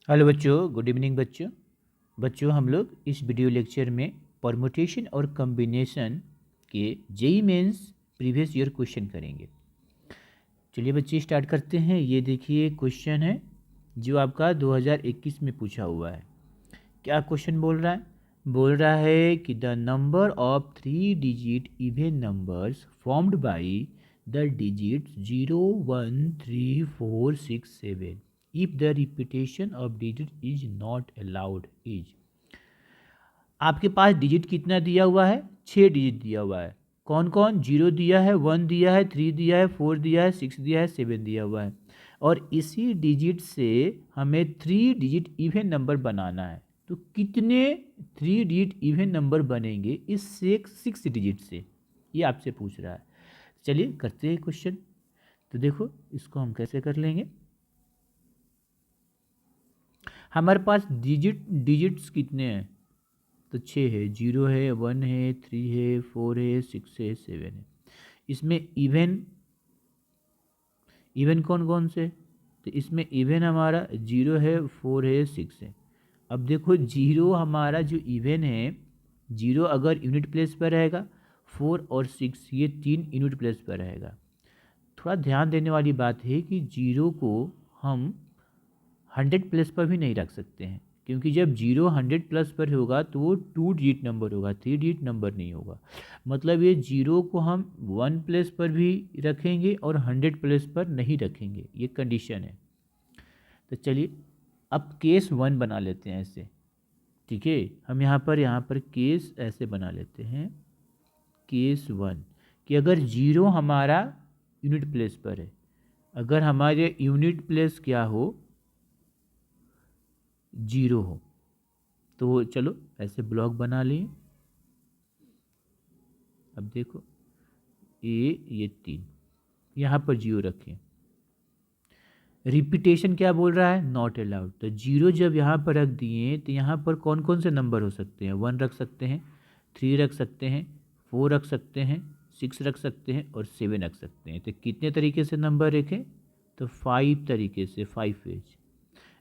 Hello बच्चों, good evening बच्चों। हम लोग इस वीडियो लेक्चर में परमुटेशन और कॉम्बिनेशन के JEE Mains previous year question करेंगे। चलिए बच्चे स्टार्ट करते हैं। ये देखिए क्वेश्चन है जो आपका 2021 में पूछा हुआ है। क्या क्वेश्चन बोल रहा है? बोल रहा है कि the number of 3 digit even numbers formed by the digits 0, 1, 3, 4, 6, 7 if the repetition of digit is not allowed is। आपके पास डिजिट कितना दिया हुआ है? 6 डिजिट दिया हुआ है। कौन कौन? 0 दिया है, 1 दिया है, 3 दिया है, 4 दिया है, 6 दिया है, 7 दिया हुआ है। और इसी डिजिट से हमें 3 डिजिट इवन नंबर बनाना है। तो कितने 3 डिजिट इवन नंबर बनेंगे इस 6 डिजिट से, ये आपसे पूछ रहा है। चलिए करते हैं क्वेश्चन। तो देखो इसको हम कैसे कर लेंगे। हमारे पास डिजिट्स कितने हैं? तो 6 है, 0 है, 1 है, 3 है, 4 है, 6 है, 7 है। इसमें इवन कौन कौन से? तो इसमें इवन हमारा 0 है, 4 है, 6 है। अब देखो 0 हमारा जो इवन है, 0 अगर यूनिट प्लेस पर रहेगा, 4 और 6 ये 3 यूनिट प्लेस पर रहेगा। थोड़ा ध्यान देने वाली बात है कि 0 को हम 100 प्लस पर भी नहीं रख सकते हैं, क्योंकि जब 0 100 प्लस पर होगा तो वो 2 डिजिट नंबर होगा, 3 डिजिट नंबर नहीं होगा। मतलब ये 0 को हम 1 प्लस पर भी रखेंगे और 100 प्लस पर नहीं रखेंगे, ये कंडीशन है। तो चलिए अब केस 1 बना लेते हैं ऐसे। ठीक है, हम यहाँ पर केस ऐसे बना लेते हैं। केस 1 कि अगर 0 हमारा यूनिट प्लेस पर है, अगर हमारे यूनिट प्लेस क्या हो, 0 हो, तो चलो ऐसे ब्लॉक बना लिए। अब देखो ये 3 यहाँ पर 0 रखें। रिपीटेशन क्या बोल रहा है? Not allowed. तो 0 जब यहाँ पर रख दिए तो यहाँ पर कौन कौन से नंबर हो सकते हैं? 1 रख सकते हैं, 3 रख सकते हैं, 4 रख सकते हैं, 6 रख सकते हैं और 7 रख सकते हैं। तो कितने तरीके से नंबर रखें? तो 5 तरीके से, 5 वेज।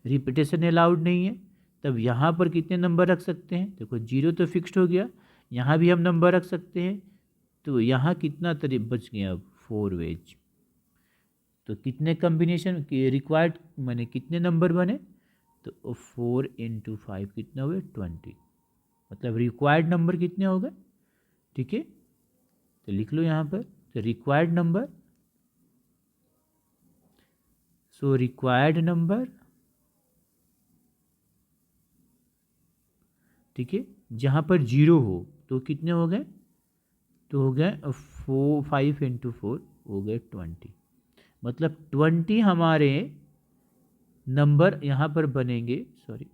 रिपीटेशन अलाउड नहीं है, तब यहाँ पर कितने नंबर रख सकते हैं? देखो 0 तो फिक्स्ड हो गया, यहाँ भी हम नंबर रख सकते हैं। तो यहाँ कितना बच गया? अब 4 वेज। तो कितने कम्बिनेशन के रिक्वायर्ड, मैंने कितने नंबर बने? तो 4 × 5 कितने हुए? 20। मतलब रिक्वायर्ड नंबर कितने हो गए? ठीक है, तो लिख लो यहाँ पर। तो required number, so required number, ठीक है, जहाँ पर 0 हो तो कितने हो गए? तो हो गए 5 × 4 हो गए 20। मतलब 20 हमारे नंबर यहाँ पर बनेंगे। सॉरी,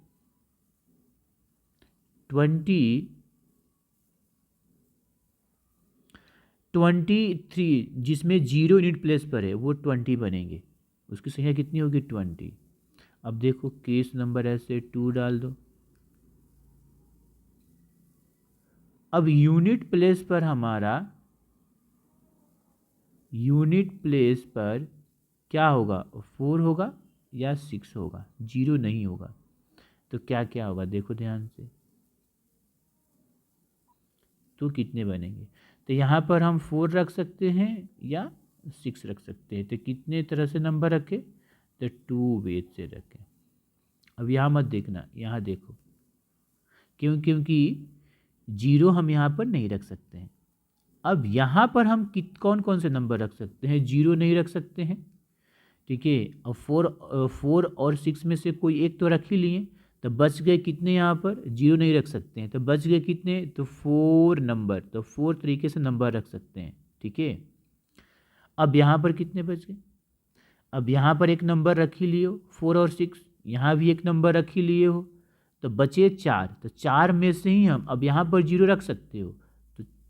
23 जिसमें 0 यूनिट प्लेस पर है वो 20 बनेंगे। उसकी संख्या कितनी होगी? 20। अब देखो केस नंबर ऐसे 2 डाल दो। अब यूनिट प्लेस पर हमारा, यूनिट प्लेस पर क्या होगा? 4 होगा या 6 होगा, 0 नहीं होगा। तो क्या क्या होगा देखो ध्यान से। तो कितने बनेंगे? तो यहाँ पर हम 4 रख सकते हैं या 6 रख सकते हैं। तो कितने तरह से नंबर रखें? तो 2 वेज से रखें। अब यहाँ मत देखना, यहाँ देखो, क्योंकि 0 हम यहाँ पर नहीं रख सकते हैं। अब यहाँ पर हम कौन कौन से नंबर रख सकते हैं? 0 नहीं रख सकते हैं, ठीक है। अब 4 और 6 में से कोई एक तो रख ही लिए, तो बच गए कितने? यहाँ पर 0 नहीं रख सकते हैं, तो बच गए कितने? तो 4 नंबर। तो 4 तरीके से नंबर रख सकते हैं, ठीक है। अब यहाँ पर कितने बच गए? अब यहाँ पर एक नंबर रख ही लिए हो, 4 और 6, यहाँ भी एक नंबर रख ही लिए हो, तो बचे 4। तो 4 में से ही हम अब यहाँ पर 0 रख सकते हो।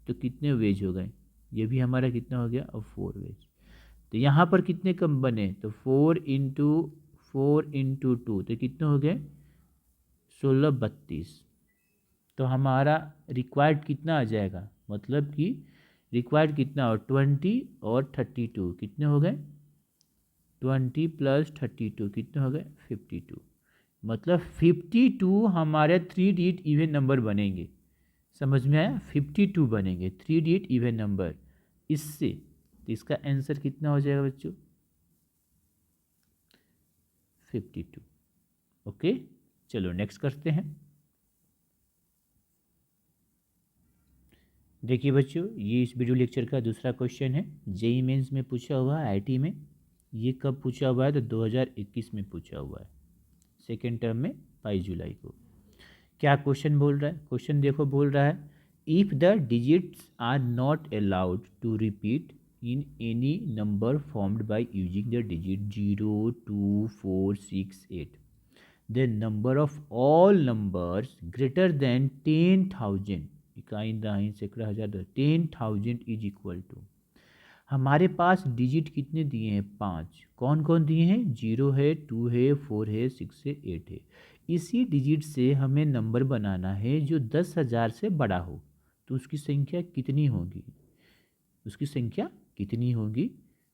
तो कितने वेज हो गए? ये भी हमारा कितना हो गया? अब 4 वेज। तो यहाँ पर कितने कम बने? तो 4 × 4 × 2, तो कितने हो गए? 16, 32। तो हमारा रिक्वायर्ड कितना आ जाएगा? मतलब कि रिक्वायर्ड कितना हो? 20 और 32 कितने हो गए? 20 + 32 कितने हो गए? 52। मतलब 52 हमारे 3 डिजिट इवन नंबर बनेंगे। समझ में आया? 52 बनेंगे 3 डिजिट इवन नंबर इससे। तो इसका आंसर कितना हो जाएगा बच्चों? 52। ओके, चलो नेक्स्ट करते हैं। देखिए बच्चों, ये इस वीडियो लेक्चर का दूसरा क्वेश्चन है। जेईई मेंस में पूछा हुआ है, आईआईटी में। ये कब पूछा हुआ है? तो 2021 में पूछा हुआ है, सेकेंड टर्म में 22 जुलाई को। क्या क्वेश्चन बोल रहा है? क्वेश्चन देखो, बोल रहा है if the digits are not allowed to repeat in any number formed by using the digit 0, 2, 4, 6, 8, the number of all numbers greater than 10,000, इकाई दहाई सैकड़ा हज़ार 10,000 इज इक्वल टू। हमारे पास डिजिट कितने दिए हैं? 5। कौन कौन दिए हैं? 0 है, 2 है, 4 है, 6 है, 8 है। इसी डिजिट से हमें नंबर बनाना है जो 10,000 से बड़ा हो। तो उसकी संख्या कितनी होगी? उसकी संख्या कितनी होगी?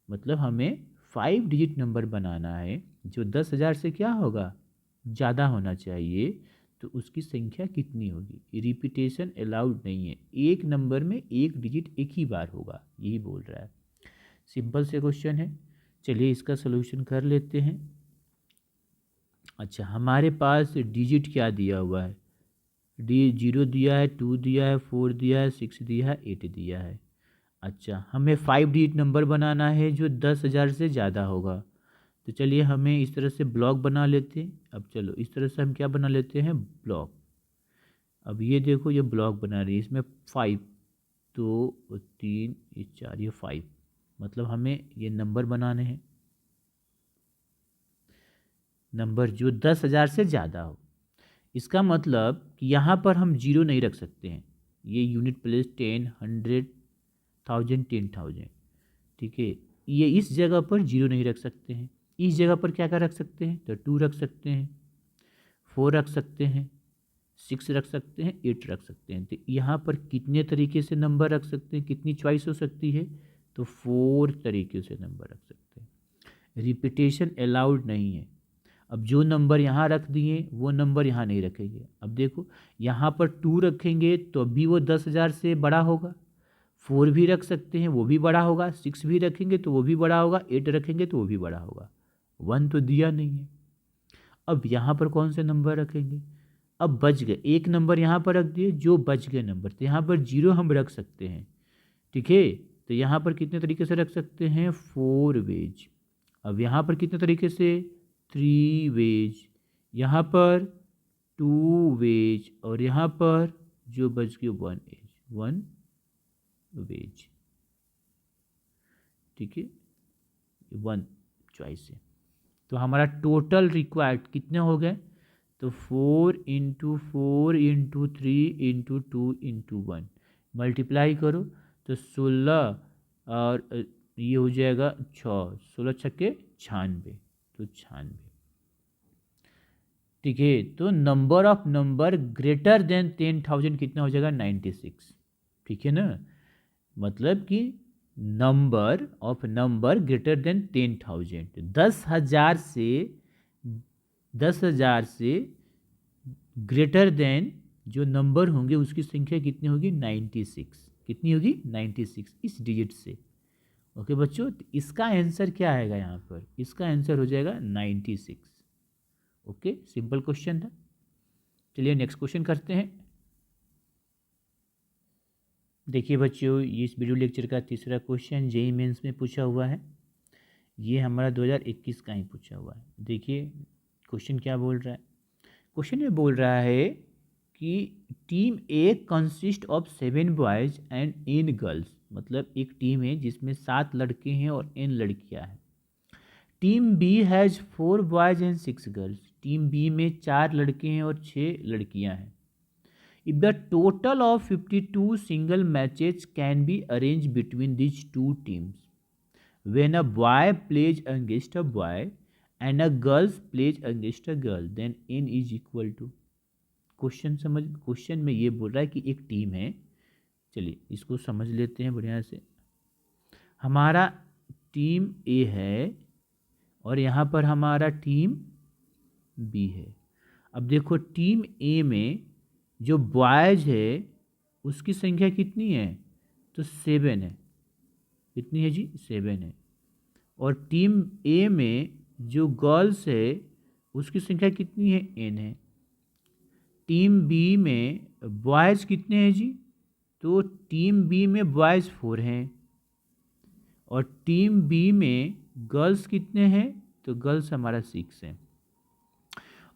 मतलब हमें 5 डिजिट नंबर बनाना है जो 10,000 से क्या होगा? ज़्यादा होना चाहिए। तो उसकी संख्या कितनी होगी? रिपीटेशन अलाउड नहीं है, एक नंबर में एक डिजिट एक ही बार होगा, यही बोल रहा है। सिंपल से क्वेश्चन है, चलिए इसका सलूशन कर लेते हैं। अच्छा, हमारे पास डिजिट क्या दिया हुआ है? 0 दिया है, 2 दिया है, 4 दिया है, 6 दिया है, 8 दिया है। अच्छा, हमें 5 डिजिट नंबर बनाना है जो 10,000 से ज़्यादा होगा। तो चलिए हमें इस तरह से ब्लॉक बना लेते हैं। अब चलो इस तरह से हम क्या बना लेते हैं? ब्लॉक। अब ये देखो, ये ब्लॉक बना रही है, इसमें 5, 2, 3, 4, ये 5। मतलब हमें ये नंबर बनाने हैं, नंबर जो 10,000 से ज़्यादा हो। इसका मतलब कि यहाँ पर हम 0 नहीं रख सकते हैं। ये यूनिट प्लेस 10, 100, 1000, 10,000, ठीक है। ये इस जगह पर 0 नहीं रख सकते हैं। इस जगह पर क्या क्या रख सकते हैं? तो 2 रख सकते हैं, 4 रख सकते हैं, 6 रख सकते हैं, 8 रख सकते हैं। तो यहाँ पर कितने तरीके से नंबर रख सकते हैं? कितनी चॉइस हो सकती है? तो 4 तरीके से नंबर रख सकते हैं। रिपीटेशन अलाउड नहीं है। अब जो नंबर यहाँ रख दिए वो नंबर यहाँ नहीं रखेंगे। अब देखो, यहाँ पर 2 रखेंगे तो भी वो 10,000 से बड़ा होगा। 4 भी रख सकते हैं, वो भी बड़ा होगा। 6 भी रखेंगे तो वो भी बड़ा होगा। 8 रखेंगे तो वो भी बड़ा होगा। 1 तो दिया नहीं है। अब यहाँ पर कौन से नंबर रखेंगे? अब बच गए, एक नंबर यहाँ पर रख दिए, जो बच गए नंबर, तो यहाँ पर 0 हम रख सकते हैं, ठीक है। तो यहाँ पर कितने तरीके से रख सकते हैं? 4 वेज। अब यहाँ पर कितने तरीके से? 3 वेज। यहाँ पर 2 वेज, और यहाँ पर जो बच गए 1 एज, 1 वेज, ठीक है। 1 चॉइस है। तो हमारा टोटल रिक्वायर्ड कितने हो गए? तो 4 × 4 × 3 × 2 × 1 मल्टीप्लाई करो तो 16, और ये हो जाएगा 6, 16 छक्के 96, तो 96, ठीक है। तो number of number greater than 10,000 कितना हो जाएगा? 96, ठीक है ना। मतलब कि number of number greater than 10,000, 10,000 से 10,000 से ग्रेटर देन जो नंबर होंगे उसकी संख्या कितनी होगी? 96। कितनी होगी? 96 इस डिजिट से। ओके बच्चों, तो इसका आंसर क्या आएगा यहाँ पर? इसका आंसर हो जाएगा 96। ओके, सिंपल क्वेश्चन था। चलिए नेक्स्ट क्वेश्चन करते हैं। देखिए बच्चों, ये इस वीडियो लेक्चर का तीसरा क्वेश्चन जेईई मेंस में पूछा हुआ है। ये हमारा 2021 का ही पूछा हुआ है। देखिए क्वेश्चन क्या बोल रहा है। क्वेश्चन में बोल रहा है कि team A consist of 7 boys and n girls, मतलब एक टीम है जिसमें 7 लड़के हैं और n लड़कियां हैं। Team B has 4 boys and 6 girls, team B में 4 लड़के हैं और 6 लड़कियां हैं। If the total of 52 single matches can be arranged between these two teams, when a boy plays against a boy and a girl plays against a girl, then n is equal to। Question समझ, question में ये बोल रहा है कि एक team है। चलिए इसको समझ लेते हैं बढ़िया से। हमारा टीम ए है और यहाँ पर हमारा टीम बी है। अब देखो टीम ए में जो बॉयज है उसकी संख्या कितनी है, तो 7 है। कितनी है जी, 7 है। और टीम ए में जो गर्ल्स है उसकी संख्या कितनी है, n है। टीम बी में बॉयज़ कितने हैं जी, तो टीम बी में बॉयज़ 4 हैं। और टीम बी में गर्ल्स कितने हैं, तो गर्ल्स हमारा 6 है।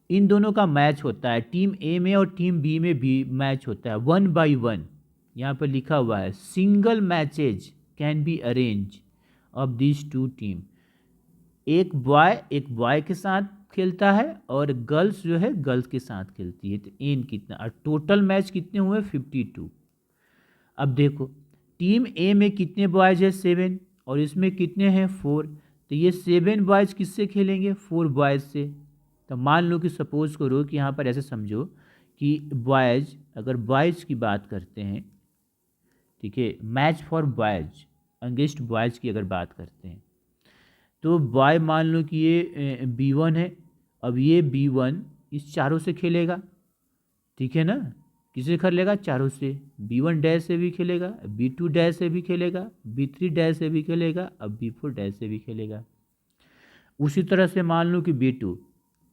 इन दोनों का मैच होता है, टीम ए में और टीम बी में भी मैच होता है 1 by 1। यहाँ पर लिखा हुआ है single matches can be arrange of this two team. एक बॉय के साथ खेलता है और गर्ल्स जो है गर्ल्स के साथ खेलती है। तो एन कितना, और टोटल मैच कितने हुए, 52। अब देखो टीम ए में कितने बॉयज है, 7, और इसमें कितने हैं, 4। तो ये 7 बॉयज किससे खेलेंगे, 4 बॉयज से। तो मान लो कि सपोज करो कि यहाँ पर ऐसे समझो कि बॉयज, अगर बॉयज की बात करते हैं, ठीक है, match for boys against boys की अगर बात करते हैं, तो बॉय मान लो कि ये B1 है। अब ये B1 इस चारों से खेलेगा, ठीक है ना, किसे खेलेगा, चारों से। B1 डैश से भी खेलेगा, B2 डैश से भी खेलेगा, B3 डैश से भी खेलेगा, अब B4 डैश से भी खेलेगा। उसी तरह से मान लो कि B2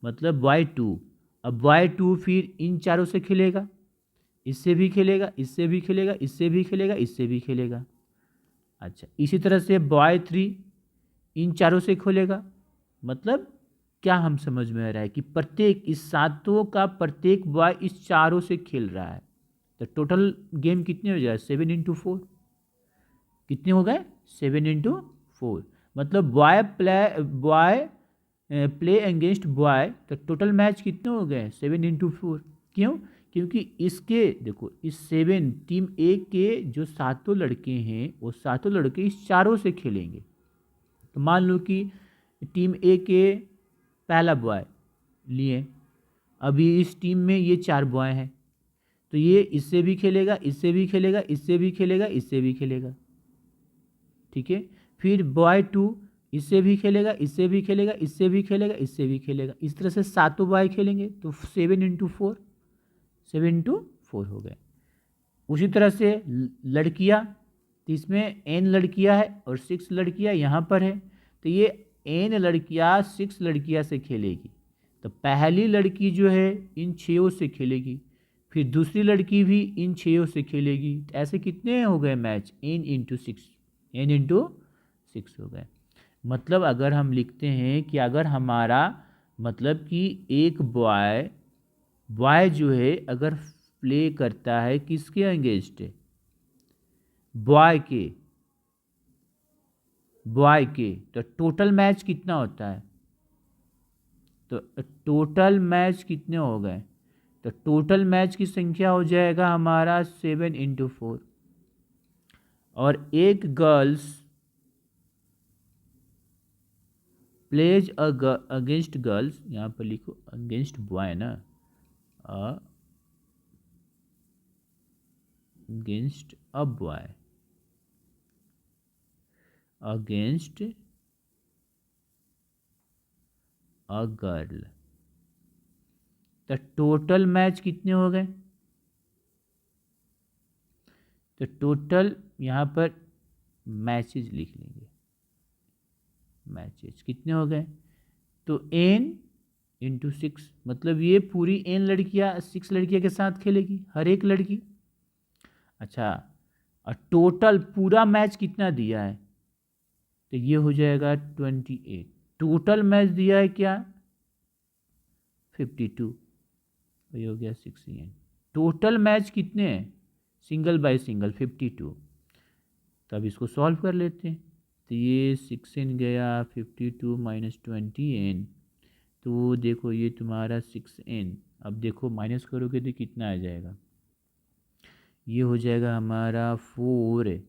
मतलब Y2, अब Y2 फिर इन चारों से खेलेगा, इससे भी खेलेगा, इससे भी खेलेगा, इससे भी खेलेगा, इससे भी खेलेगा। अच्छा, इसी तरह से Y3 इन चारों से खोलेगा। मतलब क्या हम समझ में आ रहा है कि प्रत्येक इस सातों का प्रत्येक बॉय इस चारों से खेल रहा है। तो टोटल गेम कितने हो जाए, 7 into 4। कितने हो गए, 7 into 4। मतलब बॉय प्ले अगेंस्ट बॉय, तो टोटल मैच कितने हो गए, 7 into 4। क्यों, क्योंकि इसके देखो इस 7 टीम ए के जो सातों लड़के हैं वो सातों लड़के इस चारों से खेलेंगे। तो मान लो कि टीम ए के पहला बॉय लिए, अभी इस टीम में ये 4 बॉय हैं, तो ये इससे भी खेलेगा, इससे भी खेलेगा, इससे भी खेलेगा, इससे भी खेलेगा, ठीक है। फिर बॉय 2 इससे भी खेलेगा, इससे भी खेलेगा, इससे भी खेलेगा, इससे भी खेलेगा। इस तरह से सातों बॉय खेलेंगे, तो 7 into 4, 7 into 4 हो गए। उसी तरह से लड़कियां, तो इसमें n लड़कियां है और 6 लड़कियां यहाँ पर है, तो ये n लड़कियां 6 लड़कियां से खेलेगी। तो पहली लड़की जो है इन 6 से खेलेगी, फिर दूसरी लड़की भी इन 6 से खेलेगी। तो ऐसे कितने हो गए match, n into 6, n into 6 हो गए। मतलब अगर हम लिखते हैं कि अगर हमारा मतलब कि एक बॉय जो है अगर प्ले करता है किसके अगेंस्ट, बॉय के, तो टोटल मैच कितना होता है, तो टोटल मैच कितने हो गए, तो टोटल मैच की संख्या हो जाएगा हमारा 7 into 4। और एक गर्ल्स प्लेज अगेंस्ट गर्ल्स, यहाँ पर लिखो अगेंस्ट बॉय ना, against a boy, against a girl. तो टोटल मैच कितने हो गए, तो टोटल यहाँ पर मैचेज लिख लेंगे, मैचेज कितने हो गए, तो n into 6, मतलब ये पूरी n लड़कियाँ 6 लड़कियों के साथ खेलेगी हर एक लड़की। अच्छा, और टोटल पूरा मैच कितना दिया है, तो ये हो जाएगा 28। टोटल मैच दिया है क्या, 52, ये हो गया 6n। टोटल मैच कितने हैं, सिंगल बाय सिंगल 52। तो अब इसको सॉल्व कर लेते हैं। तो ये 6n गया, 52 माइनस 20n, तो देखो ये तुम्हारा 6n। अब देखो माइनस करोगे तो कितना आ जाएगा, ये हो जाएगा हमारा 4,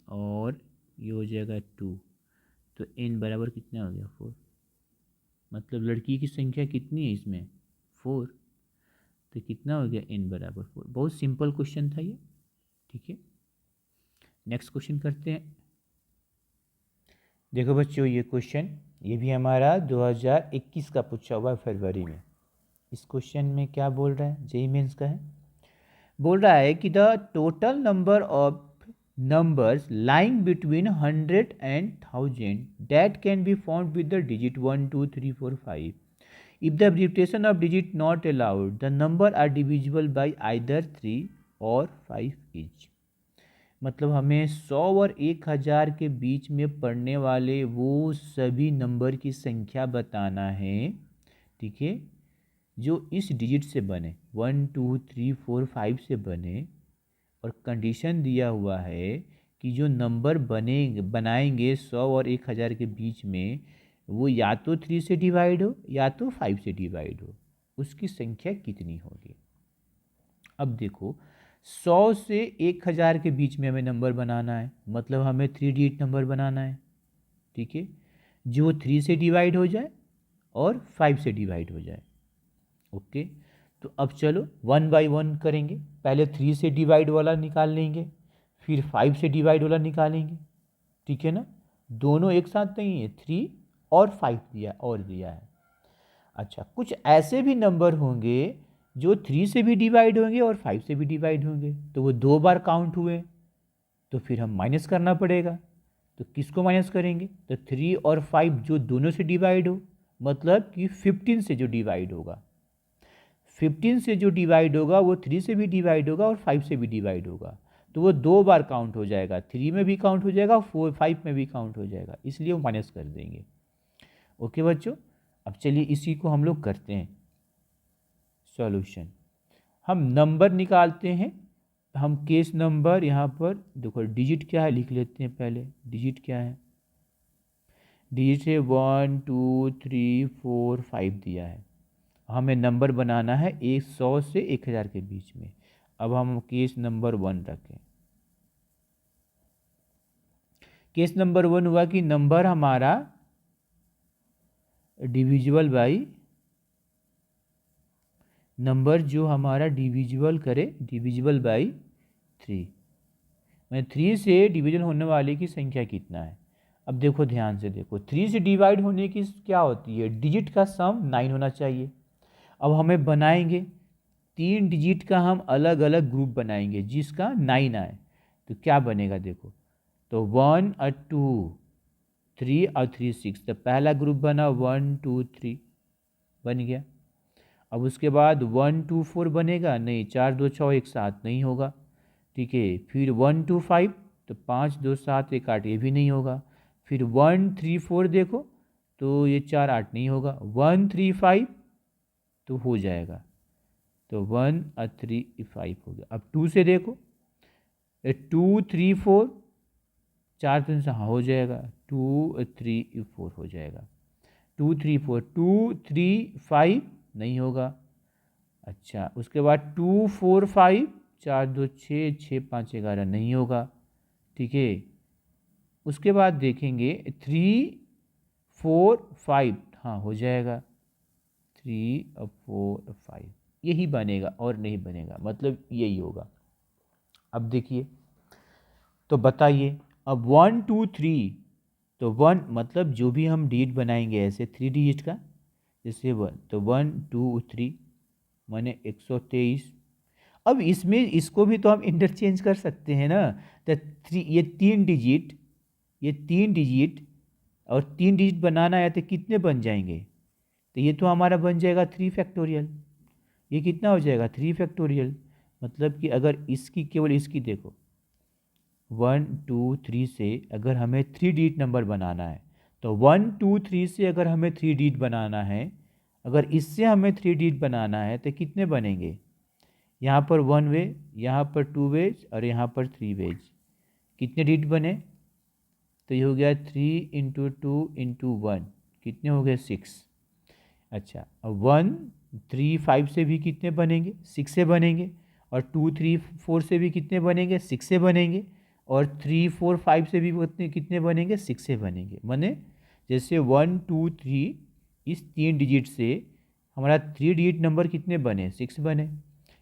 और ये हो जाएगा 2। तो n बराबर कितना हो गया, 4। मतलब लड़की की संख्या कितनी है इसमें, 4। तो कितना हो गया, n बराबर 4। बहुत सिंपल क्वेश्चन था ये, ठीक है। नेक्स्ट क्वेश्चन करते हैं। देखो बच्चों ये क्वेश्चन, ये भी हमारा 2021 का पूछा हुआ है फरवरी में, इस क्वेश्चन में क्या बोल रहा है, जेईई मेंस का है, बोल रहा है कि the total number of numbers lying between 100 and 1000 that can be found with the digit 1 2 3 4 5. If the repetition of digit not allowed, the number are divisible by either 3 or 5 each. मतलब हमें 100 और 1000 के बीच में पढ़ने वाले वो सभी नंबर की संख्या बताना है, ठीक है, जो इस डिजिट से बने, 1 2 3 4 5 से बने, और कंडीशन दिया हुआ है कि जो नंबर बनाएंगे 100 और 1000 के बीच में, वो या तो 3 से डिवाइड हो या तो 5 से डिवाइड हो, उसकी संख्या कितनी होगी। अब देखो 100 से 1000 के बीच में हमें नंबर बनाना है, मतलब हमें 3 डिजिट नंबर बनाना है, ठीक है, जो 3 से डिवाइड हो जाए और 5 से डिवाइड हो जाए। ओके, तो अब चलो 1 बाई 1 करेंगे। पहले 3 से डिवाइड वाला निकाल लेंगे, फिर 5 से डिवाइड वाला निकालेंगे, ठीक है ना, दोनों एक साथ नहीं है, 3 और 5 दिया है। अच्छा, कुछ ऐसे भी नंबर होंगे जो 3 से भी डिवाइड होंगे और 5 से भी डिवाइड होंगे, तो वो 2 बार काउंट हुए, तो फिर हम माइनस करना पड़ेगा। तो किसको माइनस करेंगे, तो 3 और 5 जो दोनों से डिवाइड हो, मतलब कि 15 से जो डिवाइड होगा, 15 से जो डिवाइड होगा वो 3 से भी डिवाइड होगा और 5 से भी डिवाइड होगा, तो वो 2 बार काउंट हो जाएगा, 3 में भी काउंट हो जाएगा, 5 में भी काउंट हो जाएगा, इसलिए वो माइनस कर देंगे। ओके बच्चों, अब चलिए इसी को हम लोग करते हैं सॉल्यूशन। हम नंबर निकालते हैं, हम केस नंबर यहाँ पर देखो डिजिट क्या है लिख लेते हैं। पहले डिजिट क्या है, डिजिट है 1 2 3 4 5 दिया है, हमें नंबर बनाना है 100 से 1000 के बीच में। अब हम केस नंबर 1 रखें। केस नंबर 1 हुआ कि नंबर हमारा डिविजिबल बाई, नंबर जो हमारा डिविजिबल करे, डिविजिबल बाई 3, मैं 3 से डिवीजन होने वाले की संख्या कितना है। अब देखो ध्यान से देखो, 3 से डिवाइड होने की क्या होती है, डिजिट का सम 9 होना चाहिए। अब हमें बनाएंगे 3 डिजिट का, हम अलग अलग ग्रुप बनाएंगे जिसका 9 आए, तो क्या बनेगा देखो, तो 1 और 2 3 और 3 6, तो पहला ग्रुप बना 1 2 3 बन गया। अब उसके बाद 1 2 4 बनेगा नहीं, 4 2 6 एक साथ नहीं होगा, ठीक है, फिर 1 2 5, तो 5 2 7 1 8, ये भी नहीं होगा, फिर 1 3 4 देखो, तो ये 4 8 नहीं होगा, 1 3 5 तो हो जाएगा, तो 1 और 3 5 हो गया। अब 2 से देखो, 2 3 4, 4 3 से हाँ हो जाएगा, 2 3 4 हो जाएगा, 2 3 4, 2 3 5 नहीं होगा। अच्छा, उसके बाद 2 4 5, 4 2 6 6 5 11 नहीं होगा, ठीक है। उसके बाद देखेंगे 3 4 5, हाँ हो जाएगा, 3 और 4 5 यही बनेगा और नहीं बनेगा, मतलब यही होगा। अब देखिए, तो बताइए, अब 1 2 3, तो 1 मतलब जो भी हम डिजिट बनाएंगे ऐसे 3 डिजिट का, जैसे 1, तो 1 2 3 माने 123। अब इसमें इसको भी तो हम इंटरचेंज कर सकते हैं ना, तो ये 3 डिजिट, ये 3 डिजिट और 3 डिजिट बनाना है तो कितने बन जाएंगे, तो ये तो हमारा बन जाएगा 3 फैक्टोरियल। ये कितना हो जाएगा 3 फैक्टोरियल, मतलब कि अगर इसकी केवल इसकी देखो 1 2 3 से अगर हमें 3 डिजिट नंबर बनाना है, तो 1 2 3 से अगर हमें 3 डिजिट बनाना है, अगर इससे हमें 3 डिजिट बनाना है तो कितने बनेंगे, यहाँ पर 1 वे, यहाँ पर 2 वेज और यहाँ पर 3 वेज, कितने डिजिट बने, तो ये हो गया 3 इंटू 2 इंटू 1, कितने हो गए 6। अच्छा, अब 1 3 5 से भी कितने बनेंगे, 6 से बनेंगे, और 2 3 4 से भी कितने बनेंगे, 6 से बनेंगे, और 3 4 5 से भी कितने बनेंगे, 6 से बनेंगे। माने जैसे 1 2 3 इस 3 डिजिट से हमारा 3 डिजिट नंबर कितने बने, 6 बने,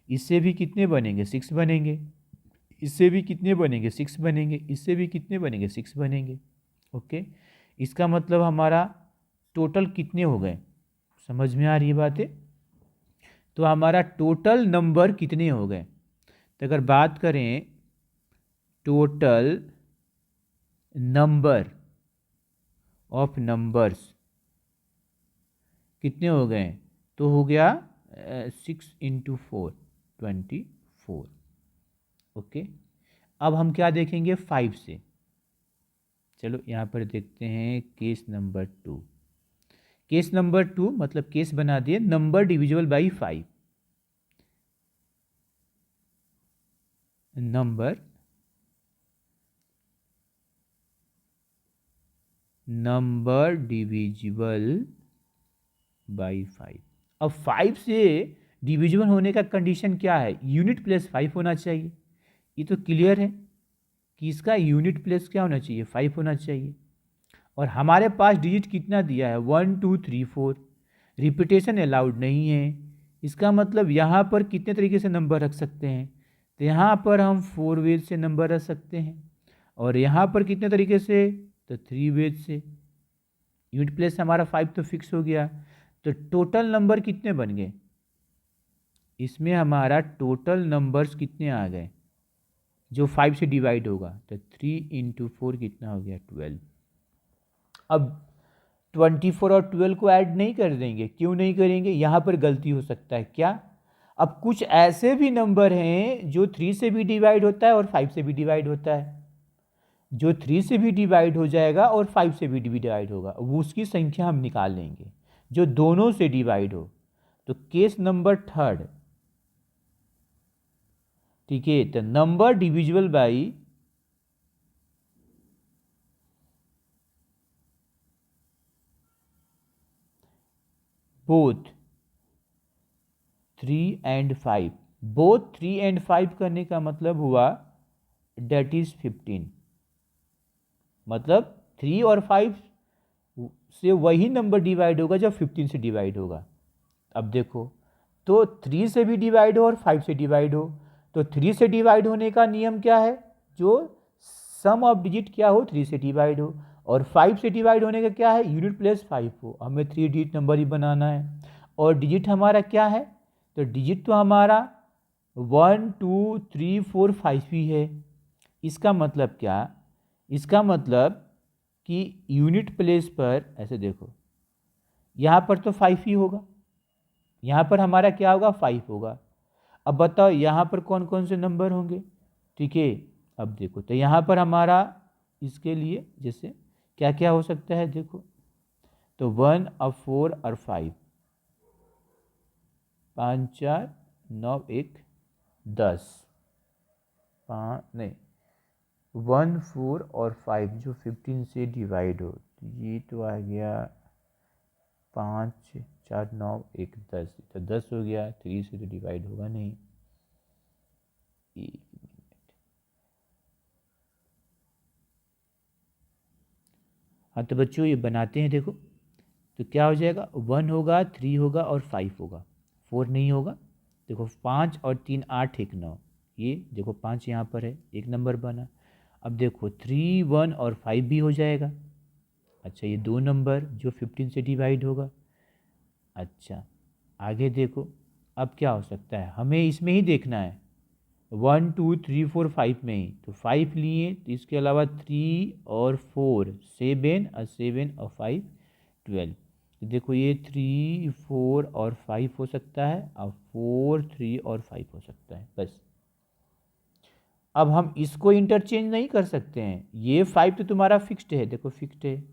इससे भी कितने बनेंगे, 6 बनेंगे, इससे भी कितने बनेंगे, 6 बनेंगे, इससे भी कितने बनेंगे, 6 बनेंगे। ओके, इसका मतलब हमारा टोटल कितने हो गए, समझ में आ रही है बातें। तो हमारा टोटल नंबर कितने हो गए। तो अगर बात करें टोटल नंबर ऑफ नंबर्स कितने हो गए, तो हो गया 6 × 4 24। ओके, अब हम क्या देखेंगे 5 से। चलो यहाँ पर देखते हैं केस नंबर 2। केस नंबर 2 मतलब केस बना दिए number divisible by 5। Number divisible by 5। अब 5 से डिविजिबल होने का कंडीशन क्या है, यूनिट प्लेस 5 होना चाहिए। ये तो क्लियर है कि इसका यूनिट प्लेस क्या होना चाहिए, 5 होना चाहिए। और हमारे पास डिजिट कितना दिया है, 1 2 3 4। रिपीटेशन अलाउड नहीं है। इसका मतलब यहाँ पर कितने तरीके से नंबर रख सकते हैं, तो यहाँ पर हम 4 वेज से नंबर रख सकते हैं, और यहाँ पर कितने तरीके से, तो 3 वेज से। यूनिट प्लेस हमारा 5 तो फिक्स हो गया। तो टोटल नंबर कितने बन गए, इसमें हमारा टोटल नंबर्स कितने आ गए जो 5 से डिवाइड होगा, तो 3 × 4 कितना हो गया 12। अब 24 और 12 को ऐड नहीं कर देंगे, क्यों नहीं करेंगे, यहाँ पर गलती हो सकता है क्या, अब कुछ ऐसे भी नंबर हैं जो 3 से भी डिवाइड होता है और 5 से भी डिवाइड होता है। जो 3 से भी डिवाइड हो जाएगा और 5 से भी डिवाइड होगा, वो उसकी संख्या हम निकाल लेंगे जो दोनों से डिवाइड हो। तो केस नंबर 3, ठीक है, तो number divisible by both 3 and 5। Both 3 and 5 करने का मतलब हुआ डेट इज 15। मतलब 3 और 5 से वही नंबर डिवाइड होगा जब 15 से डिवाइड होगा। अब देखो, तो 3 से भी डिवाइड हो और 5 से डिवाइड हो, तो 3 से डिवाइड होने का नियम क्या है, जो सम ऑफ डिजिट क्या हो 3 से डिवाइड हो, और 5 से डिवाइड होने का क्या है, यूनिट प्लेस 5 हो। हमें 3 डिजिट नंबर ही बनाना है, और डिजिट हमारा क्या है, तो डिजिट तो हमारा 1 2 3 4 5 ही है। इसका मतलब क्या, इसका मतलब कि यूनिट प्लेस पर ऐसे देखो, यहाँ पर तो 5 ही होगा, यहाँ पर हमारा क्या होगा 5 होगा। अब बताओ यहाँ पर कौन कौन से नंबर होंगे, ठीक है। अब देखो, तो यहाँ पर हमारा इसके लिए जैसे क्या क्या हो सकता है, देखो तो 1 और 4 और 5, 5 4 9 1 10, 5 नहीं 1 4 और 5 जो 15 से डिवाइड हो, तो ये तो आ गया 5 4 9 1 10, तो 10 हो गया, 3 से तो डिवाइड होगा नहीं। एक मिनट, हाँ तो बच्चों ये बनाते हैं, देखो तो क्या हो जाएगा, 1 होगा, 3 होगा और 5 होगा, 4 नहीं होगा। देखो 5 और 3 8 1 9, ये देखो 5 यहाँ पर है, एक नंबर बना। अब देखो 3 1 और 5 भी हो जाएगा। अच्छा, ये 2 नंबर जो 15 से डिवाइड होगा। अच्छा, आगे देखो, अब क्या हो सकता है, हमें इसमें ही देखना है 1 2 3 4 5 में ही, तो 5 लिए, तो इसके अलावा 3 और 4 7 और 7 और 5 12। तो देखो ये 3 4 और 5 हो सकता है, और 4 3 और 5 हो सकता है, बस। अब हम इसको इंटरचेंज नहीं कर सकते हैं, ये 5 तो तुम्हारा फिक्स्ड है, देखो फिक्स्ड है।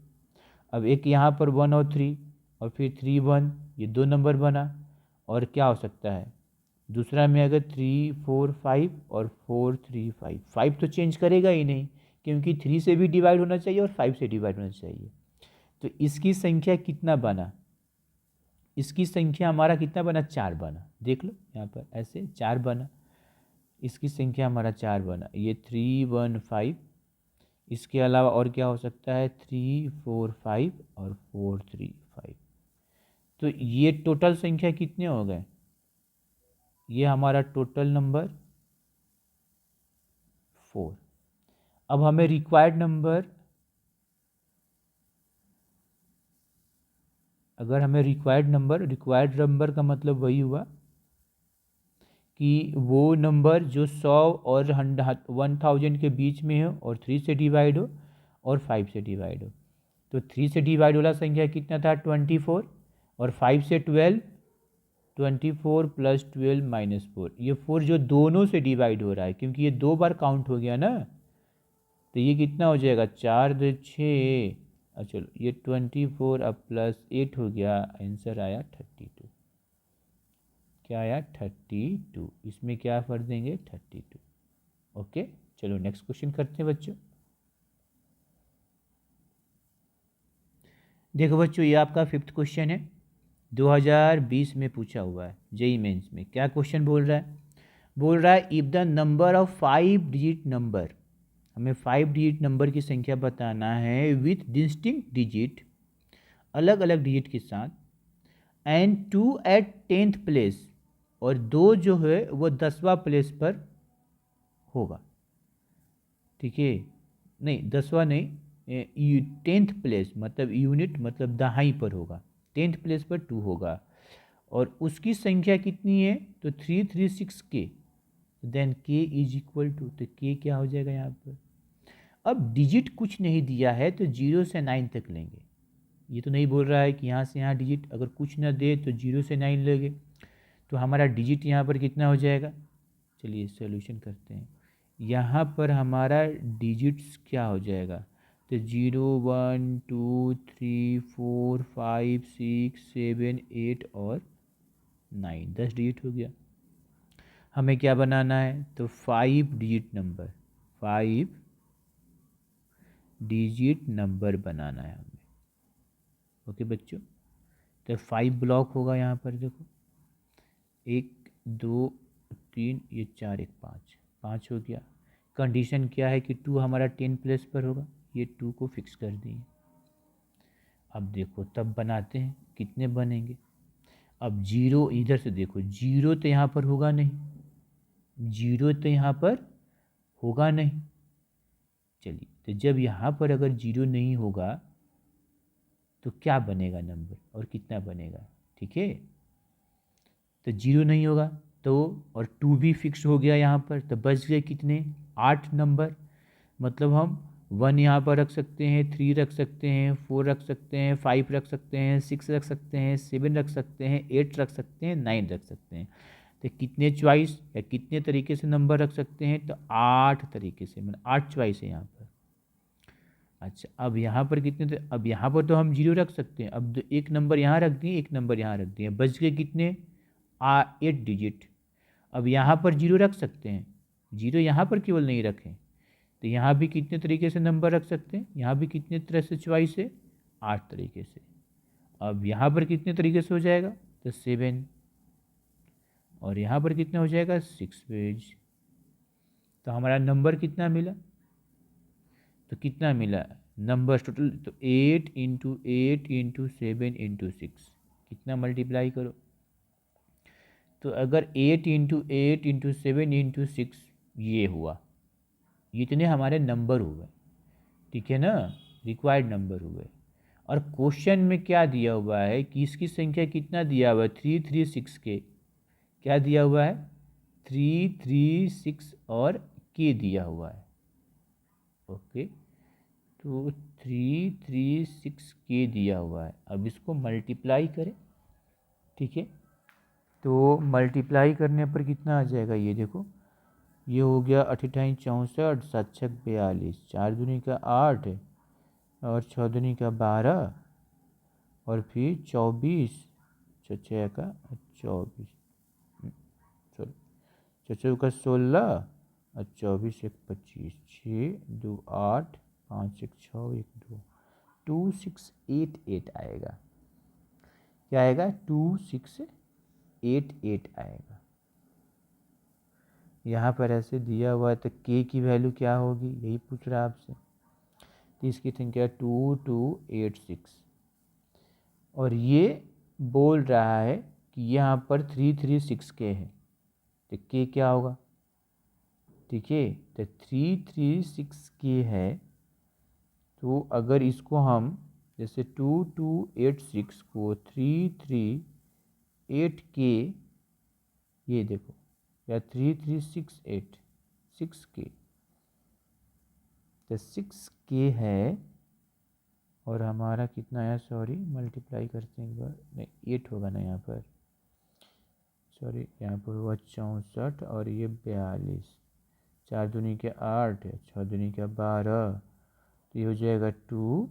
अब एक यहाँ पर 1 और 3 और फिर 3 1, ये 2 नंबर बना। और क्या हो सकता है दूसरा में, अगर 3 4 5 और 4 3 5, 5 तो चेंज करेगा ही नहीं, क्योंकि 3 से भी डिवाइड होना चाहिए और 5 से डिवाइड होना चाहिए। तो इसकी संख्या कितना बना, इसकी संख्या हमारा कितना बना, 4 बना। देख लो यहाँ पर ऐसे 4 बना, इसकी संख्या हमारा 4 बना। ये 3 1 5, इसके अलावा और क्या हो सकता है, 3 4 5 और 4 3 5। तो ये टोटल संख्या कितने हो गए, ये हमारा टोटल नंबर 4। अब हमें रिक्वायर्ड नंबर, अगर हमें रिक्वायर्ड नंबर का मतलब वही हुआ कि वो नंबर जो 100 और 1000 के बीच में हो और 3 से डिवाइड हो और 5 से डिवाइड हो। तो 3 से डिवाइड वाला संख्या कितना था 24, और 5 से 12, 24 प्लस 12 माइनस 4। ये 4 जो दोनों से डिवाइड हो रहा है क्योंकि ये 2 बार काउंट हो गया ना, तो ये कितना हो जाएगा 4 2 6। चलो ये 24 अब प्लस 8 हो गया, आंसर आया 32। क्या आया 32। इसमें क्या भर देंगे 32। ओके, चलो नेक्स्ट क्वेश्चन करते हैं बच्चों। देखो बच्चों, ये आपका 5th क्वेश्चन है, 2020 में पूछा हुआ है जेईई मेंस में। क्या क्वेश्चन बोल रहा है? बोल रहा है if the number of 5 digit number, हमें 5 डिजिट नंबर की संख्या बताना है विथ डिस्टिंक्ट डिजिट, अलग अलग डिजिट के साथ, एंड 2 एट 10th प्लेस, और 2 जो है वो 10वां प्लेस पर होगा। ठीक है, नहीं 10वां नहीं, 10th प्लेस मतलब यूनिट मतलब दहाई पर होगा, 10th प्लेस पर 2 होगा, और उसकी संख्या कितनी है तो 336K। Then K is equal to, तो K क्या हो जाएगा यहाँ पर? अब डिजिट कुछ नहीं दिया है तो 0 से 9 तक लेंगे। ये तो नहीं बोल रहा है कि यहाँ से यहाँ डिजिट अगर कुछ ना दे तो 0 से 9 लेंगे, तो हमारा डिजिट यहाँ पर कितना हो जाएगा? चलिए सॉल्यूशन करते हैं। यहाँ पर हमारा डिजिट्स क्या हो जाएगा? तो 0 1 2 3 4 5 6 7 8 और 9, 10 डिजिट हो गया। हमें क्या बनाना है? तो 5 डिजिट नंबर, 5 डिजिट नंबर बनाना है हमें। ओके बच्चों, तो 5 ब्लॉक होगा यहाँ पर। देखो 1 2 3, ये 4 1 5, 5 हो गया। कंडीशन क्या है कि 2 हमारा 10 प्लेस पर होगा, ये 2 को फिक्स कर दिए। अब देखो तब बनाते हैं कितने बनेंगे। अब 0 इधर से देखो, 0 तो यहाँ पर होगा नहीं, 0 तो यहाँ पर होगा नहीं। चलिए, तो जब यहाँ पर अगर 0 नहीं होगा तो क्या बनेगा नंबर और कितना बनेगा? ठीक है, तो 0 नहीं होगा तो, और 2 भी फिक्स हो गया यहाँ पर, तो बच गए कितने? 8 नंबर। मतलब हम 1 यहाँ पर रख सकते हैं, 3 रख सकते हैं, 4 रख सकते हैं, 5 रख सकते हैं, 6 रख सकते हैं, 7 रख सकते हैं, 8 रख सकते हैं, 9 रख सकते हैं। तो कितने चॉइस या कितने तरीके से नंबर रख सकते हैं? तो 8 तरीके से, मतलब 8 चॉइस है यहाँ पर। अच्छा, अब यहाँ पर कितने थे? अब यहाँ पर तो हम 0 रख सकते हैं। अब एक नंबर यहाँ रख दिए, एक नंबर यहाँ रख दिए, बच गए कितने? 8 डिजिट। अब यहाँ पर 0 रख सकते हैं, 0 यहाँ पर केवल नहीं रखें, तो यहाँ भी कितने तरीके से नंबर रख सकते हैं? यहाँ भी कितने तरह से चॉइस है? 8 तरीके से। अब यहाँ पर कितने तरीके से हो जाएगा? तो 7, और यहाँ पर कितना हो जाएगा? 6 पेज। तो हमारा नंबर कितना मिला? तो कितना मिला नंबर टोटल? तो 8 इंटू 8 इंटू 7 इंटू 6, कितना मल्टीप्लाई करो। तो अगर 8 इंटू 8 इंटू 7 इंटू 6 ये हुआ, ये इतने हमारे नंबर हुए। ठीक है ना, रिक्वायर्ड नंबर हुए। और क्वेश्चन में क्या दिया हुआ है कि इसकी संख्या कितना दिया हुआ है? 336K। क्या दिया हुआ है? 336 और K दिया हुआ है। ओके, तो 336K दिया हुआ है। अब इसको मल्टीप्लाई करें। ठीक है, तो मल्टीप्लाई करने पर कितना आ जाएगा? ये देखो, ये हो गया 88 64 7 6 42, 4 दूनी का 8 और 6 दूनी का 12, और फिर 24 छः का 24, सॉरी 6 का 16 और 24 1 25, 6 2 8 5 1 6 1 2, 2688 आएगा। क्या आएगा? 2688 आएगा। यहाँ पर ऐसे दिया हुआ है, तो K की वैल्यू क्या होगी यही पूछ रहा है आपसे। तो इसकी संख्या 2286, और ये बोल रहा है कि यहाँ पर 336K है, तो K क्या होगा? ठीक है, तो 336K है, तो अगर इसको हम जैसे 2286 को 338K, ये देखो या 3368 6K, तो 6K है और हमारा कितना आया, सॉरी मल्टीप्लाई करते हैं एक बार, नहीं 8 होगा ना यहाँ पर, सॉरी यहाँ पर हुआ 64 और ये 42, 4 दूनी के 8 है, 6 दूनी के 12, तो ये हो जाएगा 2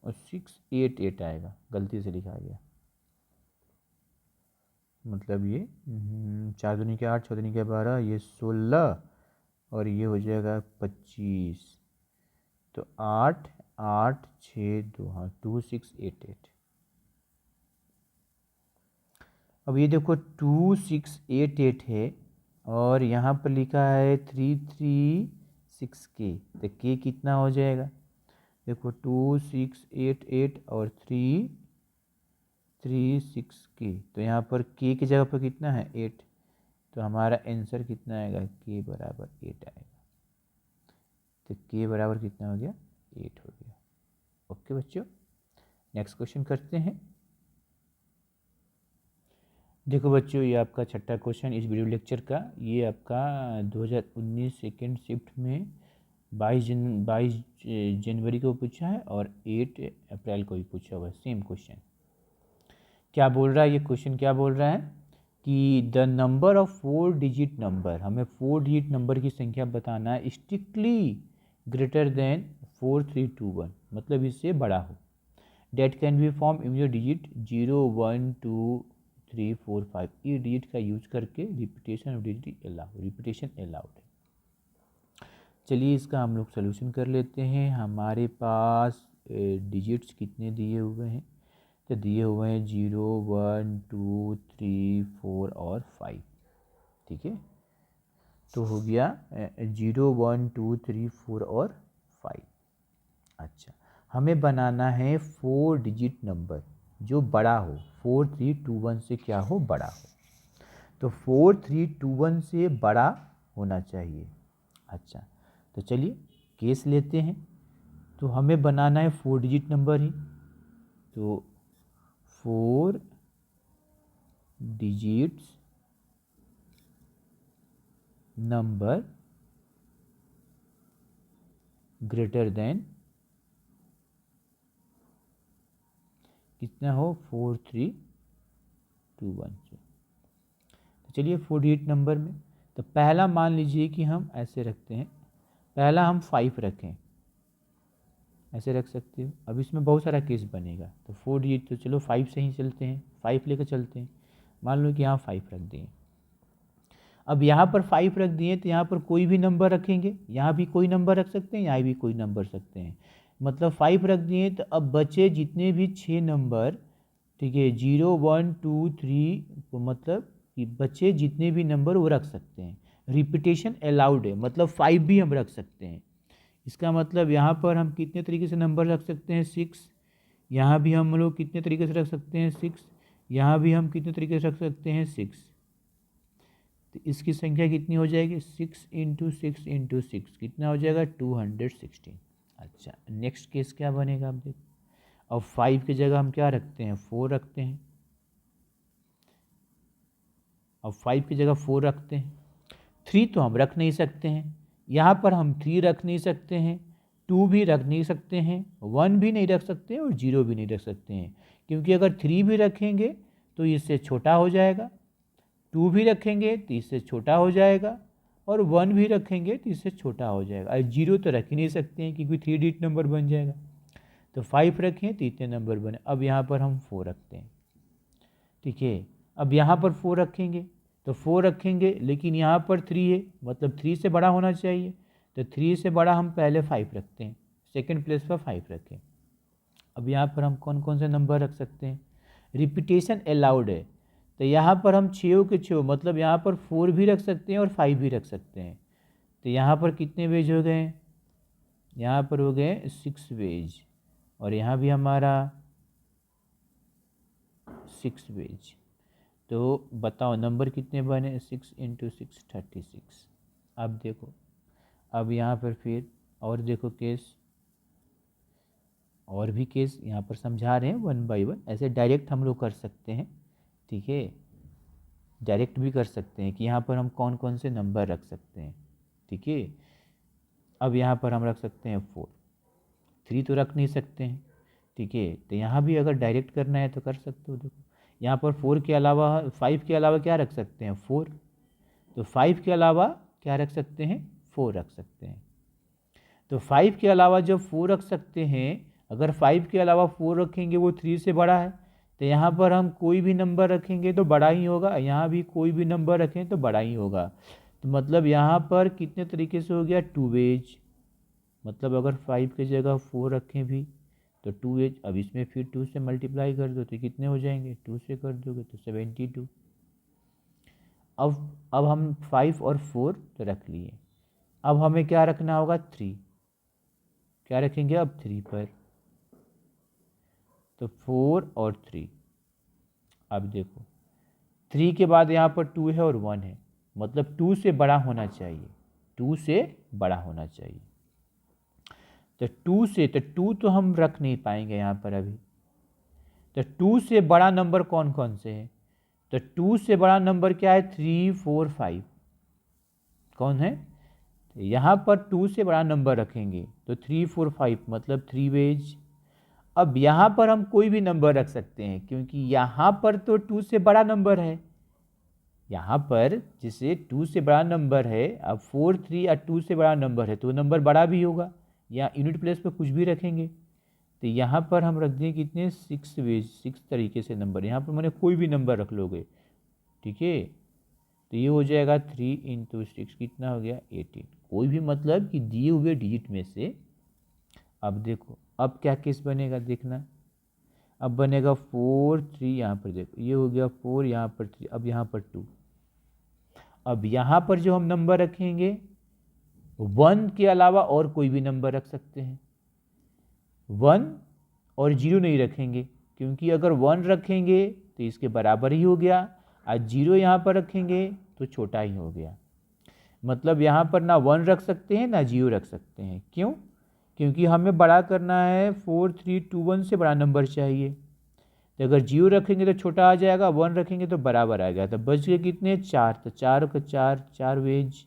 और 688 आएगा, गलती से लिखा गया, मतलब ये 4 दूनी के 8, 6 दूनी के 12, ये 16 और ये हो जाएगा 25, तो 8 8 6 2, हाँ 2688। अब ये देखो 2688 है और यहाँ पर लिखा है 336K, तो K कितना हो जाएगा, देखो 2688 और 336K, तो यहाँ पर K की जगह पर कितना है 8, तो हमारा आंसर कितना आएगा, K बराबर 8 आएगा, तो K बराबर कितना हो गया, 8 हो गया। ओके बच्चों, नेक्स्ट क्वेश्चन करते हैं। देखो बच्चों, ये आपका छठा क्वेश्चन इस वीडियो लेक्चर का, ये आपका 2019 सेकेंड शिफ्ट में 22 जनवरी को पूछा है और 8 अप्रैल को भी पूछा हुआ है, सेम क्वेश्चन। क्या बोल रहा है ये क्वेश्चन, क्या बोल रहा है कि the number of 4 digit number, हमें 4 डिजिट नंबर की संख्या बताना है, स्ट्रिक्टली ग्रेटर देन 4321, मतलब इससे बड़ा हो, date can be form immediate digit 0 1 2 3 4 5, ये डिजिट का यूज करके रिपीटेशन ऑफ डिजिट अलाउड है। चलिए इसका हम लोग सोल्यूशन कर लेते हैं। हमारे पास डिजिट्स कितने दिए हुए हैं, तो दिए हुए हैं 0 1 2 3 4 और 5, ठीक है, तो हो गया 0 1 2 3 4 और 5। अच्छा, हमें बनाना है 4 डिजिट नंबर जो बड़ा हो, 4321 से क्या हो, बड़ा हो, तो 4321 से बड़ा होना चाहिए। अच्छा, तो चलिए केस लेते हैं, तो हमें बनाना है 4 डिजिट नंबर ही, तो 4 डिजिट्स नंबर ग्रेटर देन कितना हो, 4321 से। तो चलिए 4 डिजिट नंबर में, तो पहला मान लीजिए कि हम ऐसे रखते हैं, पहला हम 5 रखें, ऐसे रख सकते हो। अब इसमें बहुत सारा केस बनेगा, तो 4 डिजिट तो चलो 5 से ही चलते हैं, 5 लेकर चलते हैं। मान लो कि यहाँ 5 रख दिए, अब यहाँ पर 5 रख दिए, तो यहाँ पर कोई भी नंबर रखेंगे, यहाँ भी कोई नंबर रख सकते हैं, यहाँ भी कोई नंबर रख सकते हैं, मतलब 5 रख दिए, तो अब बचे जितने भी 6 नंबर, ठीक है, 0 1 2 3, मतलब कि बचे जितने भी नंबर वो रख सकते हैं, रिपीटेशन अलाउड है, मतलब 5 भी हम रख सकते हैं। इसका मतलब यहाँ पर हम कितने तरीके से नंबर रख सकते हैं, 6, यहाँ भी हम लोग कितने तरीके से रख सकते हैं, 6, यहाँ भी हम कितने तरीके से रख सकते हैं, 6, तो इसकी संख्या कितनी हो जाएगी, 6 × 6 × 6 कितना हो जाएगा, 216। अच्छा, नेक्स्ट केस क्या बनेगा, आप देखो, अब 5 की जगह हम क्या रखते हैं, 4 रखते हैं, अब 5 की जगह 4 रखते हैं, 3 तो हम रख नहीं सकते हैं, यहाँ पर हम 3 रख नहीं सकते हैं, 2 भी रख नहीं सकते हैं, 1 भी नहीं रख सकते हैं और 0 भी नहीं रख सकते हैं, क्योंकि अगर 3 भी रखेंगे तो इससे छोटा हो जाएगा, 2 भी रखेंगे तो इससे छोटा हो जाएगा, और 1 भी रखेंगे तो इससे छोटा हो जाएगा, और 0 तो रख ही नहीं सकते हैं क्योंकि 3 डिजिट नंबर बन जाएगा, तो 5 रखें तो इतने नंबर बने। अब यहाँ पर हम 4 रखते हैं, ठीक है, अब यहाँ पर 4 रखेंगे, तो 4 रखेंगे, लेकिन यहाँ पर 3 है, मतलब 3 से बड़ा होना चाहिए, तो 3 से बड़ा हम पहले 5 रखते हैं, सेकंड प्लेस पर 5 रखें। अब यहाँ पर हम कौन कौन से नंबर रख सकते हैं, रिपीटेशन अलाउड है, तो यहाँ पर हम 6 के 6, मतलब यहाँ पर 4 भी रख सकते हैं और 5 भी रख सकते हैं, तो यहाँ पर कितने वेज हो गए, यहाँ पर हो गए 6 वेज, और यहाँ भी हमारा 6 वेज, तो बताओ नंबर कितने बने, 6 × 6 36। अब देखो, अब यहाँ पर फिर और देखो केस, और भी केस यहाँ पर समझा रहे हैं 1 बाय 1, ऐसे डायरेक्ट हम लोग कर सकते हैं, ठीक है, डायरेक्ट भी कर सकते हैं कि यहाँ पर हम कौन कौन से नंबर रख सकते हैं। ठीक है, अब यहाँ पर हम रख सकते हैं 4, 3 तो रख नहीं सकते हैं। ठीक है, तो यहाँ भी अगर डायरेक्ट करना है तो कर सकते हो। देखो यहाँ पर 4 के अलावा 5 के अलावा क्या रख सकते हैं, 4, तो 5 के अलावा क्या रख सकते हैं, 4 रख सकते हैं। तो 5 के अलावा जब 4 रख सकते हैं, अगर 5 के अलावा 4 रखेंगे वो 3 से बड़ा है, तो यहाँ पर हम कोई भी नंबर रखेंगे तो बड़ा ही होगा, यहाँ भी कोई भी नंबर रखें तो बड़ा ही होगा। तो मतलब यहाँ पर कितने तरीके से हो गया, 2 वेज, मतलब अगर 5 की जगह 4 रखें भी तो 2 वेज। अब इसमें फिर 2 से मल्टीप्लाई कर दो तो कितने हो जाएंगे, 2 से कर दोगे तो 72। अब हम 5 और 4 तो रख लिए, अब हमें क्या रखना होगा, 3, क्या रखेंगे अब 3 पर, तो 4 और 3। अब देखो 3 के बाद यहाँ पर 2 है और 1 है, मतलब 2 से बड़ा होना चाहिए, 2 से बड़ा होना चाहिए। तो 2 से, तो 2 तो हम रख नहीं पाएंगे यहाँ पर अभी। तो 2 से बड़ा नंबर कौन कौन से हैं, तो 2 से बड़ा नंबर क्या है, 3, 4, 5 कौन है, तो यहाँ पर 2 से बड़ा नंबर रखेंगे तो 3, 4, 5 मतलब 3 वेज। अब यहाँ पर हम कोई भी नंबर रख सकते हैं क्योंकि यहाँ पर तो 2 से बड़ा नंबर है, यहाँ पर जिसे 2 से बड़ा नंबर है, अब 4, 3 या 2 से बड़ा नंबर है तो नंबर बड़ा भी होगा, या यूनिट प्लेस पर कुछ भी रखेंगे। तो यहाँ पर हम रख दें कितने, 6 वेज, 6 तरीके से नंबर, यहाँ पर मैंने कोई भी नंबर रख लोगे। ठीक है, तो ये हो जाएगा 3 × 6 कितना हो गया, 18। कोई भी मतलब कि दिए हुए डिजिट में से, अब देखो अब क्या केस बनेगा देखना, अब बनेगा 4, 3, यहाँ पर देखो ये हो गया 4, यहाँ पर 3, अब यहाँ पर 2। अब यहाँ पर जो हम नंबर रखेंगे 1 के अलावा और कोई भी नंबर रख सकते हैं, 1 और 0 नहीं रखेंगे क्योंकि अगर 1 रखेंगे तो इसके बराबर ही हो गया, और 0 यहाँ पर रखेंगे तो छोटा ही हो गया। मतलब यहाँ पर ना 1 रख सकते हैं ना 0 रख सकते हैं। क्यों, क्योंकि हमें बड़ा करना है, 4, 3, 2, 1 से बड़ा नंबर चाहिए। तो अगर 0 रखेंगे तो छोटा आ जाएगा, 1 रखेंगे तो बराबर आ गया। तो बच गए कितने, 4, तो 4 का 4, 4 वेज,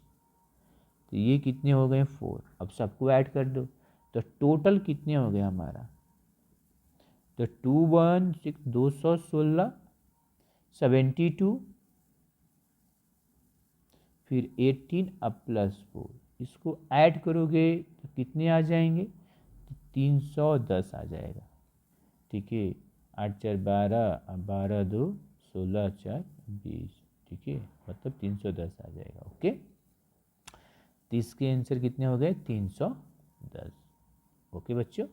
तो ये कितने हो गए, 4। अब सबको ऐड कर दो तो टोटल कितने हो गए हमारा, तो 2, 1, 6, 216, 72, फिर 18 अब +4, इसको ऐड करोगे तो कितने आ जाएंगे, तो 310 आ जाएगा। ठीक है, 8, 4, 12, 12, 2, 16, 4, 20। ठीक है, मतलब 310 आ जाएगा। ओके, तो इसके आंसर कितने हो गए, 310। ओके बच्चों।